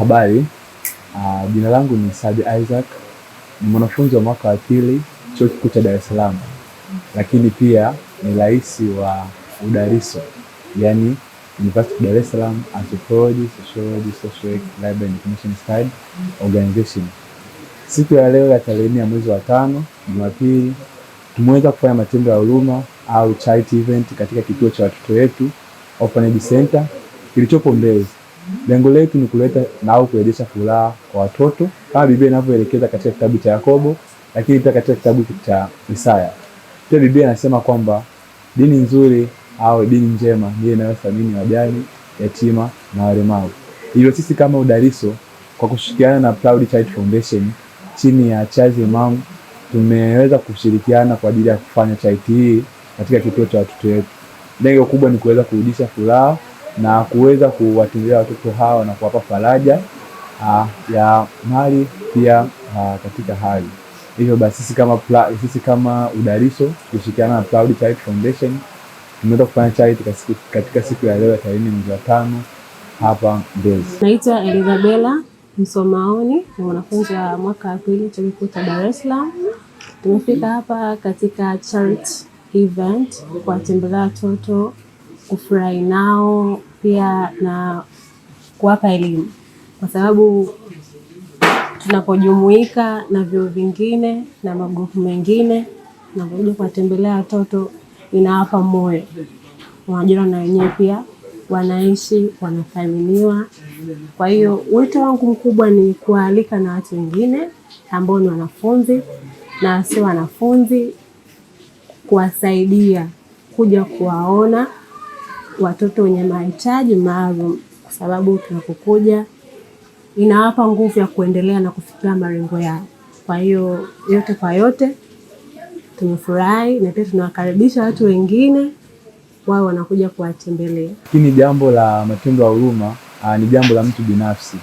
Habari, jina langu ni Saadi Isaac, ni mwanafunzi wa mwaka wa pili Chuo Kikuu cha Dar es Salaam, lakini pia ni rais wa udariso, yani University of Dar es Salaam Anthropology, Sociology, Social Work, Library and Information Studies Organization. Siku ya leo ya tarehe 4 ya mwezi wa 5, Jumapili, tumeweza kufanya matendo ya huruma au charity event katika kituo cha watoto wetu Orphanage Center kilichopo Mbezi. Lengo letu ni kuleta na au kurejesha furaha kwa watoto kama Biblia inavyoelekeza katika kitabu cha Yakobo, lakini pia katika kitabu cha Isaya. Pia Biblia inasema kwamba dini nzuri au dini njema ndiyo inayothamini wajane, yatima na walemavu. Hivyo sisi kama udariso kwa kushirikiana na Proud Child Foundation chini ya Charles Imam tumeweza kushirikiana kwa ajili ya kufanya charity hii katika kituo cha watoto wetu. Lengo kubwa ni kuweza kurudisha furaha na kuweza kuwatendea watoto hao na kuwapa faraja ya mali pia katika hali. Hivyo basi sisi kama udariso kushirikiana na Proud Child Foundation tumeweza kufanya charity katika siku ya leo ya tarehe 4 mwezi wa 5 hapa Mbezi. Naitwa Elizabela Msomaoni, ni mwanafunzi wa mwaka wa pili Chuo Kikuu cha Dar es Salaam. Tumefika hapa katika charity event kuwatembelea watoto, kufurahi nao pia na kuwapa elimu, kwa sababu tunapojumuika na vyuo vingine na magrupu mengine na kuja kuwatembelea watoto inawapa moyo, wanajua na wenyewe pia wanaishi, wanathaminiwa. Kwa hiyo wito wangu mkubwa ni kualika na watu wengine ambao ni wanafunzi na si wanafunzi, kuwasaidia kuja kuwaona watoto wenye mahitaji maalum, kwa sababu tunapokuja inawapa nguvu ya kuendelea na kufikia malengo yao. Kwa hiyo yote kwa yote tumefurahi na pia tunawakaribisha watu wengine wao wanakuja kuwatembelea. Lakini jambo la matendo ya huruma ni jambo la mtu binafsi.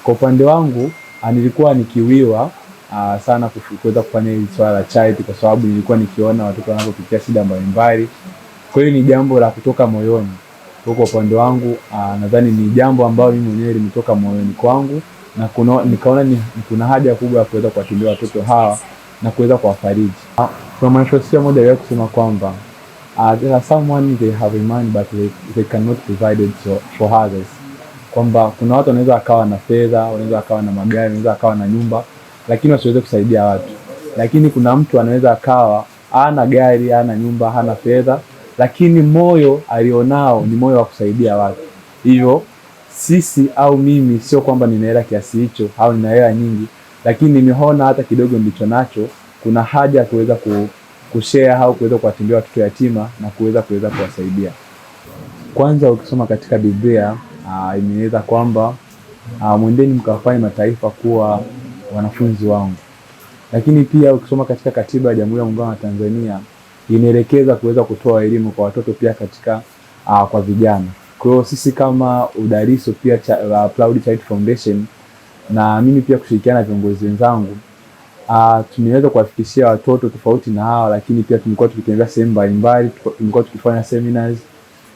Kwa upande wangu nilikuwa nikiwiwa sana kuweza kufanya hili swala la charity, kwa sababu nilikuwa nikiona watoto wanapopitia shida mbalimbali. Kwa hiyo ni jambo la kutoka moyoni. Kwa upande wangu nadhani ni jambo ambalo mimi mwenyewe limetoka moyoni kwangu, na nikaona kuna haja kubwa ya kuweza kuwatendea watoto hawa na kuweza kuwafariji. Kwa mwanasheria mmoja aliwahi kusema kwamba there are someone they have money but they cannot provide it for others. Kwamba kuna watu wanaweza akawa na fedha, wanaweza akawa na magari, wanaweza akawa na nyumba, lakini wasiweze kusaidia watu. Lakini kuna mtu anaweza akawa hana gari, hana nyumba, hana fedha, lakini moyo alionao ni moyo wa kusaidia watu. Hivyo sisi au mimi sio kwamba nina hela kiasi hicho au nina hela nyingi, lakini nimeona hata kidogo nilicho nacho kuna haja ya kuweza kushare au kuweza kuwatendea watoto yatima na kuweza kuwasaidia. Kwanza ukisoma katika Biblia imeeleza kwamba mwendeni mkawafanye mataifa kuwa wanafunzi wangu. Lakini pia ukisoma katika katiba ya Jamhuri ya Muungano wa Tanzania inaelekeza kuweza kutoa elimu kwa watoto pia katika kwa vijana. Kwa hiyo sisi kama udariso pia Proud Child Foundation na mimi pia kushirikiana na viongozi wenzangu tumeweza kuwafikishia watoto tofauti na hawa, lakini pia tumekuwa tukitembea sehemu mbalimbali, tumekuwa tukifanya seminars,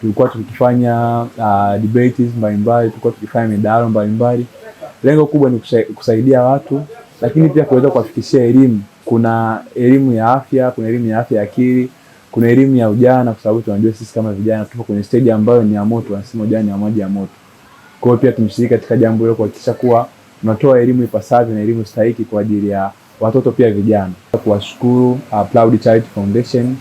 tulikuwa tukifanya debates mbalimbali, tulikuwa tukifanya midahalo mbalimbali. Lengo kubwa ni kusaidia watu, lakini pia kuweza kuwafikishia elimu. Kuna elimu ya afya, kuna elimu ya afya ya akili, kuna elimu ya ujana, kwa sababu tunajua sisi kama vijana tupo kwenye stage ambayo ni ya moto, wanasema ujana ni maji ya moto. Kwa hiyo pia tumeshiriki katika jambo hilo kuhakikisha kuwa tunatoa elimu ipasavyo na elimu stahiki kwa ajili ya watoto pia vijana. Kuwashukuru Proud Child Foundation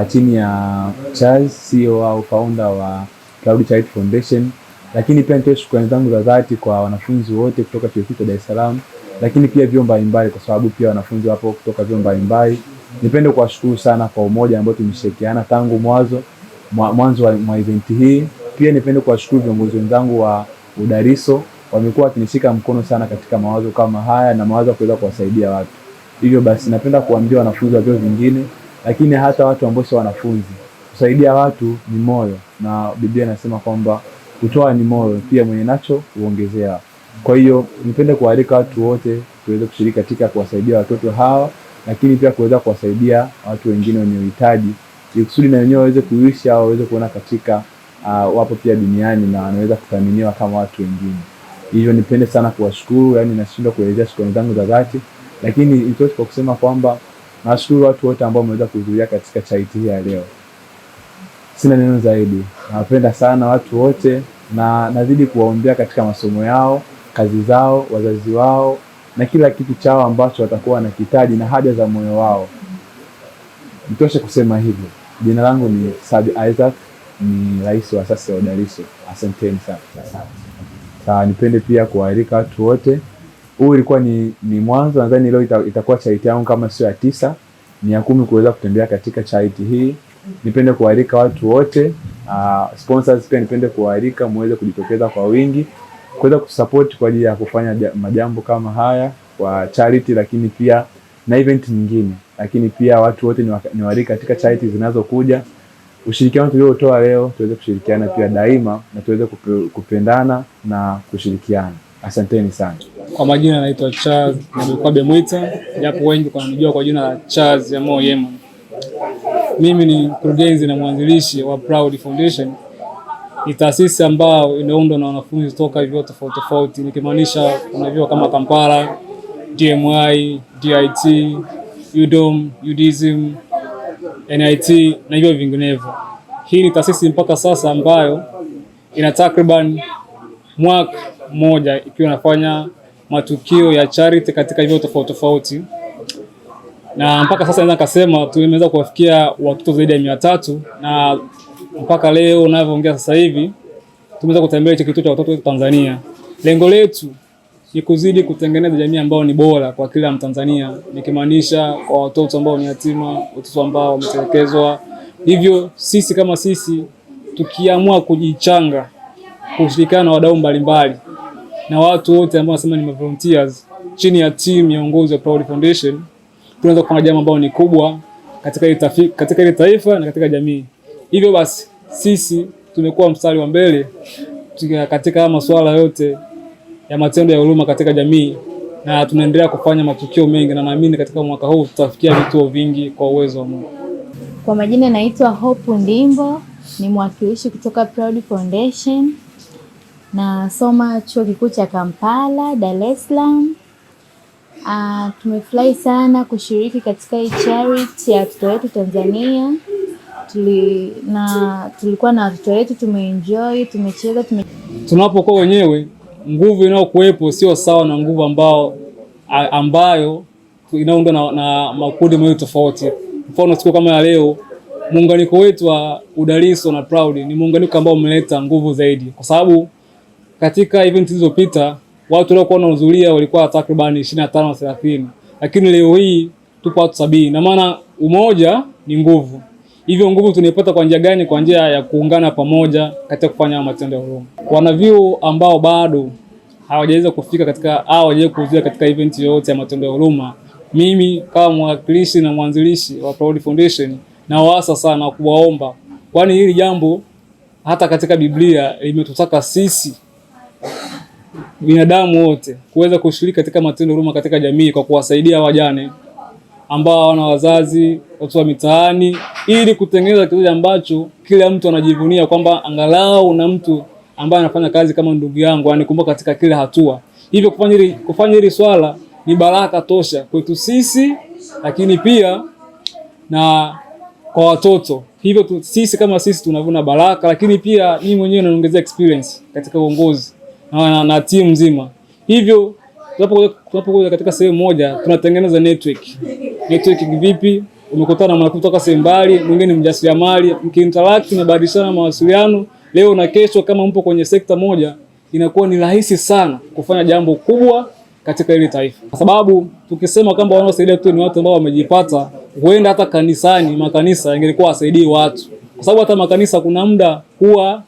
chini ya Charles, CEO au founder wa Proud Child Foundation. Lakini pia nitoe shukrani zangu za dhati kwa wanafunzi wote kutoka Chuo Kikuu cha Dar es Salaam, lakini pia vyuo mbalimbali, kwa sababu pia wanafunzi wapo kutoka vyuo mbalimbali. Nipende kuwashukuru sana kwa umoja ambao tumeshirikiana tangu mwanzo wa event hii. Pia nipende kuwashukuru viongozi wenzangu wa udariso, wamekuwa wakinishika mkono sana katika mawazo kama haya na mawazo ya kuweza kuwasaidia watu. Hivyo basi napenda kuambia wanafunzi wa vyuo vingine, lakini hata watu ambao sio wanafunzi, kusaidia watu ni moyo, na Biblia inasema kwamba kutoa ni moyo, pia mwenye nacho huongezea. Kwa hiyo nipende kualika watu wote tuweze kushiriki katika kuwasaidia watoto hawa, lakini pia kuweza kuwasaidia watu wengine wenye uhitaji, ili kusudi na wenyewe waweze kuishi au waweze kuona katika wapo pia duniani na wanaweza kuthaminiwa kama watu wengine. Hivyo nipende sana kuwashukuru, yani nashindwa kuelezea shukrani zangu za dhati, lakini itoshi kwa kusema kwamba nashukuru watu wote ambao wameweza kuhudhuria katika charity hii ya leo. Sina neno zaidi. Nawapenda sana watu wote na nazidi kuwaombea katika masomo yao, kazi zao, wazazi wao na kila kitu chao ambacho watakuwa wanakihitaji na haja za moyo wao. Nitoshe kusema hivyo. Jina langu ni Sabi Isaac, ni rais wa asasi ya Udaliso. Asanteni sana. Sawa, nipende pia kuwaalika watu wote. Huu ilikuwa ni mwanzo, nadhani leo itakuwa charity yangu kama sio ya 9, ni ya 10 kuweza kutembea katika charity hii. Nipende kuwaalika watu wote, sponsors pia nipende kuwaalika muweze kujitokeza kwa wingi kuweza kusupport kwa ajili ya kufanya majambo kama haya kwa charity, lakini pia na event nyingine. Lakini pia watu wote niwaalika katika charity zinazokuja. Ushirikiano tuliotoa leo tuweze kushirikiana pia daima na tuweze kupendana na kushirikiana. Asanteni sana. Kwa majina naitwa Charles Nabekwabe Mwita, japo wengi wananijua kwa jina la Charles ya Mo Yema. Mimi ni mkurugenzi na mwanzilishi wa Proud Foundation. Ni taasisi ambayo inaundwa na wanafunzi kutoka vyuo tofauti tofauti, nikimaanisha kuna vyuo kama Kampala, DMI, DIT, UDOM, UDSM, NIT na hivyo vinginevyo. Hii ni taasisi mpaka sasa ambayo ina takriban mwaka mmoja ikiwa inafanya matukio ya charity katika vyuo tofauti tofauti. Na mpaka sasa naweza kusema tumeweza kuwafikia watoto zaidi ya 300 na mpaka leo unavyoongea sasa hivi tumeweza kutembelea kituo cha watoto Tanzania. Lengo letu ni kuzidi kutengeneza jamii ambayo ni bora kwa kila Mtanzania, nikimaanisha kwa watoto ambao ni yatima, watoto ambao wametelekezwa. Hivyo sisi kama sisi tukiamua kujichanga, kushirikiana na wadau mbalimbali na watu wote ambao nasema ni volunteers chini ya team ya uongozi wa Proud Foundation, tunaweza kufanya jambo ambalo ni kubwa katika ile taifa na katika jamii. Hivyo basi sisi tumekuwa mstari wa mbele katika masuala yote ya matendo ya huruma katika jamii, na tunaendelea kufanya matukio mengi, na naamini katika mwaka huu tutafikia vituo vingi kwa uwezo wa Mungu. Kwa majina naitwa Hope Ndimbo, ni mwakilishi kutoka Proud Foundation. Nasoma chuo kikuu cha Kampala, Dar es Salaam. Tumefurahi sana kushiriki katika hii charity ya watoto wetu Tanzania. Tulikuwa na watoto wetu, tumeenjoy, tumecheza, Tunapokuwa wenyewe, nguvu inayokuwepo sio sawa na nguvu ambayo inaundwa na makundi mengi tofauti. Mfano siku kama ya leo, muunganiko wetu wa Udaliso na Proud ni muunganiko ambao umeleta nguvu zaidi, kwa sababu katika event zilizopita watu waliokuwa wanahudhuria walikuwa takriban 25-30, lakini leo hii tupo watu 70. Na maana umoja ni nguvu. Hivyo nguvu tunaipata kwa njia gani? Kwa njia ya kuungana pamoja katika kufanya matendo ya huruma. Wanavyuo ambao bado hawajaweza kufika kuhudhuria katika event yoyote ya matendo ya huruma, mimi kama mwakilishi na mwanzilishi wa Proud Foundation na waasa sana kuwaomba, kwani hili jambo hata katika Biblia limetutaka sisi binadamu wote kuweza kushiriki katika matendo ya huruma katika jamii kwa kuwasaidia wajane ambao hawana wazazi, watu wa mitaani, ili kutengeneza kitu ambacho kila mtu anajivunia kwamba angalau na mtu ambaye anafanya kazi kama ndugu yangu anikumbuka katika kila hatua. Hivyo kufanya hili swala ni baraka tosha kwetu sisi, lakini pia na kwa watoto. Hivyo sisi kama sisi tunavuna baraka, lakini pia mimi mwenyewe naongezea experience katika uongozi na timu nzima. Hivyo tunapokuja katika sehemu moja tunatengeneza network. Network vipi? Umekutana na mtu kutoka sehemu mbali, mwingine mjasiriamali, mkiinteract na badilishana mawasiliano leo na kesho, kama mpo kwenye sekta moja, inakuwa ni rahisi sana kufanya jambo kubwa katika ile taifa. Kwa sababu tukisema kwamba wanaosaidia tu ni watu ambao wamejipata, huenda hata kanisani, makanisa yangelikuwa wasaidie watu. Kwa sababu hata makanisa kuna muda huwa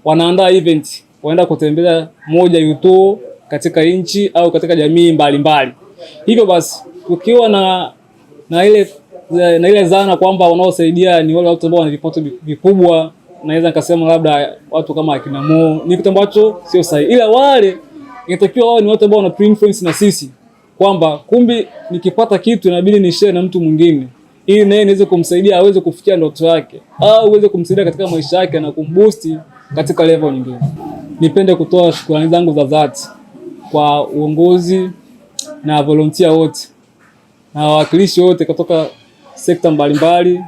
wanaandaa event, waenda kutembelea moja yuto katika nchi au katika jamii mbalimbali. Hivyo basi tukiwa na ile zana kwamba wanaosaidia ni wale watu ambao wana vipato vikubwa, naweza nikasema labda watu kama akina Mo, ni kitu ambacho sio sahihi. Ila wale inatakiwa wao ni watu ambao wana influence na sisi, kwamba kumbe nikipata kitu inabidi ni share na mtu mwingine, ili naye niweze kumsaidia aweze kufikia ndoto yake au aweze kumsaidia katika maisha yake na kumboost katika level nyingine. nipende kutoa shukrani zangu za dhati kwa uongozi na volunteer wote na wawakilishi wote kutoka sekta mbalimbali,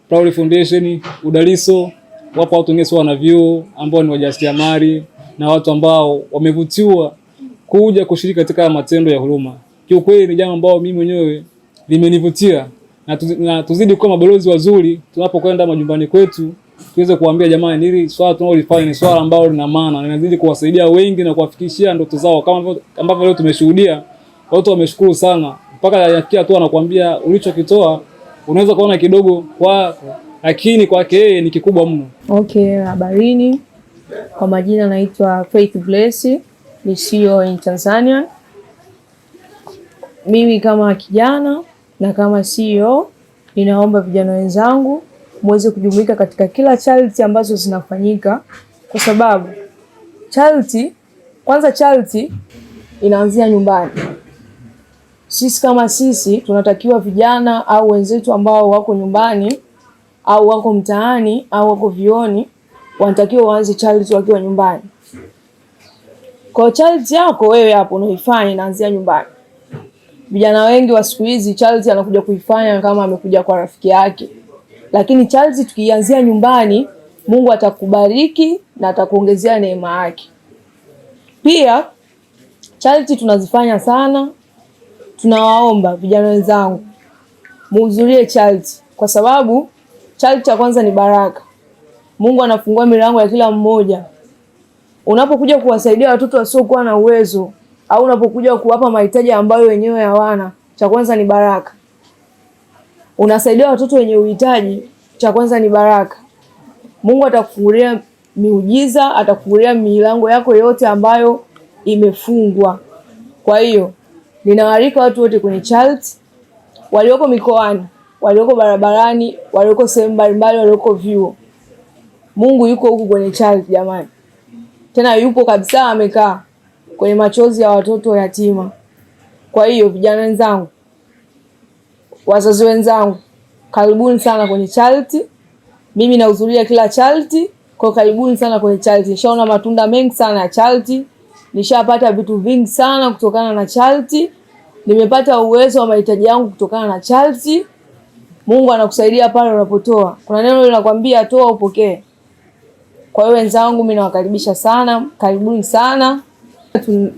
Proud Foundation, Udaliso. Wapo watu wengine wana vyuo ambao ni wajasiriamali na watu ambao wamevutiwa kuja kushiriki katika matendo ya huruma. Kiukweli ni jambo ambalo mimi mwenyewe limenivutia, na tuzidi kuwa mabalozi wazuri tunapokwenda majumbani kwetu, tuweze kuambia jamani, hili swala tunalolifanya ni swala ambalo lina maana na linazidi kuwasaidia wengi na kuwafikishia ndoto zao, kama ambavyo leo tumeshuhudia. Watu wameshukuru sana, mpaka yafikia tu anakuambia ulichokitoa unaweza kuona kidogo kwako, lakini kwake yeye ni kikubwa mno. Okay, habarini. Kwa majina naitwa Faith Bless, ni CEO in Tanzania. Mimi kama kijana na kama CEO ninaomba vijana wenzangu muweze kujumuika katika kila charity ambazo zinafanyika, kwa sababu charity inaanzia nyumbani. Sisi kama sisi tunatakiwa vijana au wenzetu ambao wako nyumbani au wako mtaani au wako vioni, wanatakiwa waanze charity wakiwa nyumbani. Kwa charity yako wewe hapo unaifanya inaanzia nyumbani. Vijana wengi wa siku hizi charity anakuja kuifanya kama amekuja kwa rafiki yake. Lakini charity tukianzia nyumbani, Mungu atakubariki na atakuongezea neema yake. Pia charity tunazifanya sana. Tunawaomba vijana wenzangu muhudhurie charity, kwa sababu charity ya kwanza ni baraka. Mungu anafungua milango ya kila mmoja. Unapokuja kuwasaidia watoto wasiokuwa na uwezo au unapokuja kuwapa mahitaji ambayo wenyewe hawana, cha kwanza ni baraka. Unasaidia watoto wenye uhitaji, cha kwanza ni baraka. Mungu atakufungulia miujiza, atakufungulia milango yako yote ambayo imefungwa. Kwa hiyo ninawaalika watu wote kwenye charity, walioko mikoani, walioko barabarani, walioko sehemu mbalimbali, walioko vyuo. Mungu yuko huku kwenye charity jamani. Tena yupo kabisa, amekaa kwenye machozi ya watoto yatima. Kwa hiyo vijana wenzangu, wazazi wenzangu, karibuni sana kwenye charity. Mimi nahudhuria kila charity, kwa karibuni sana kwenye charity. Nishaona matunda mengi sana ya charity. Nishapata vitu vingi sana kutokana na charity. Nimepata uwezo wa mahitaji yangu kutokana na charity. Mungu anakusaidia pale unapotoa. Kuna neno linakwambia toa upokee. Kwa hiyo wenzangu, mimi nawakaribisha sana, karibuni sana.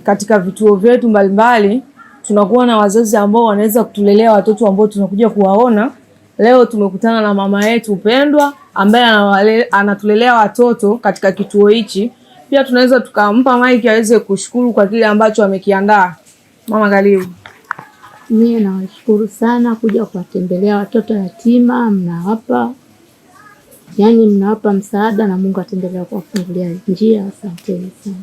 Katika vituo vyetu mbalimbali tunakuwa na wazazi ambao wanaweza kutulelea watoto ambao tunakuja kuwaona. Leo tumekutana na mama yetu Upendwa ambaye anatulelea watoto katika kituo hichi. Pia tunaweza tukampa maiki aweze kushukuru kwa kile ambacho amekiandaa. Mama, karibu. Mimi nawashukuru sana kuja kuwatembelea watoto yatima, mnawapa msaada na Mungu ataendelea kuwafungulia njia. Asanteni sana.